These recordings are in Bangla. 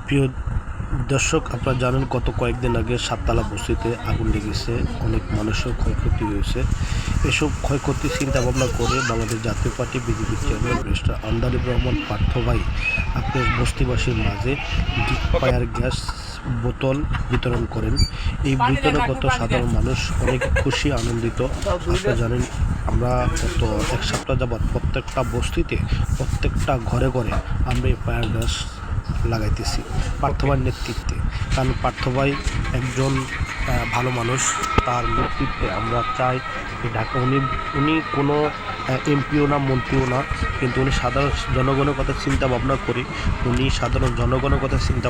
প্রিয় দর্শক, আপনারা জানেন গত কয়েকদিন আগে সাততলা বস্তিতে আগুন লেগেছে, অনেক মানুষের ক্ষয়ক্ষতি হয়েছে। এসব ক্ষয়ক্ষতি চিন্তা ভাবনা করে বাংলাদেশ জাতীয় পার্টি বিজেপির চেয়ারম্যান ব্যারিস্টার আন্দালিব রহমান পার্থ ভাই আপনার বস্তিবাসীর মাঝে ফায়ার গ্যাস বোতল বিতরণ করেন। এই বিতরণে কত সাধারণ মানুষ অনেক খুশি আনন্দিত। আপনারা জানেন আমরা গত এক সপ্তাহ যাবৎ প্রত্যেকটা বস্তিতে প্রত্যেকটা ঘরে ঘরে আমরা এই ফায়ার গ্যাস লাগাইতেছি পার্থ ভাইয়ের নেতৃত্বে। কারণ পার্থ ভাই একজন ভালো মানুষ, তার নেতৃত্বে আমরা চাই ঢাকা উনি কোনো এমপিও না, মন্ত্রীও না, কিন্তু উনি সাধারণ জনগণের কথা চিন্তা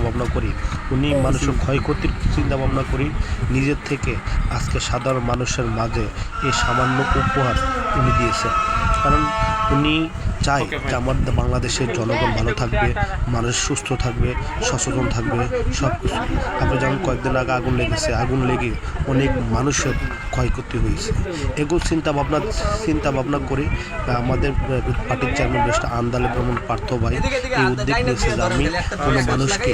ভাবনা করি, উনি মানুষের ক্ষয়ক্ষতির চিন্তা ভাবনা করি। নিজের থেকে আজকে সাধারণ মানুষের মাঝে এই সামান্য উপহার উনি দিয়েছেন। কারণ উনি চাই যে আমাদের বাংলাদেশের জনগণ ভালো থাকবে, মানুষ সুস্থ থাকবে, সচেতন থাকবে, সব কিছু। আপনি যেমন কয়েকদিন আগে আগুন লেগে অনেক মানুষের ক্ষয়ক্ষতি হয়েছে। এগুলো চিন্তা ভাবনা করে আমাদের পার্টির চেয়ারম্যান ব্যারিস্টার আন্দালিব রহমান পার্থ ভাই এই উদ্যোগ নিয়েছে যে আমি কোনো মানুষকে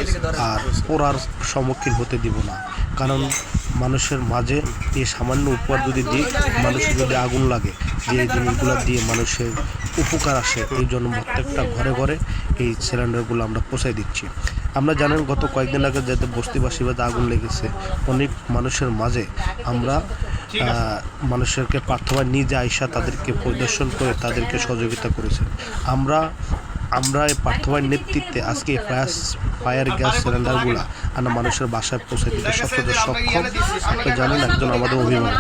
আর পড়ার সম্মুখীন হতে দিব না। কারণ মানুষের মাঝে এই সামান্য উপহার যদি দিই, মানুষের যদি আগুন লাগে, যে এই জিনিসগুলো দিয়ে মানুষের উপকার আসে, এই জন্য প্রত্যেকটা ঘরে ঘরে এই সিলিন্ডারগুলো আমরা পৌঁছাই দিচ্ছি। আমরা জানেন গত কয়েকদিন আগে যাতে বস্তিবাসী বা আগুন লেগেছে, অনেক মানুষের মাঝে আমরা মানুষেরকে পার্থ ভাই নিজে আইসা তাদেরকে পরিদর্শন করে তাদেরকে সহযোগিতা করেছেন। আমরা এই পার্থ ভাইয়ের নেতৃত্বে আজকে ফায়ার গ্যাস সিলিন্ডারগুলো আমরা মানুষের বাসায় পৌঁছে দিতে সক্ষম। আপনি জানেন একজন আমাদের অভিভাবক।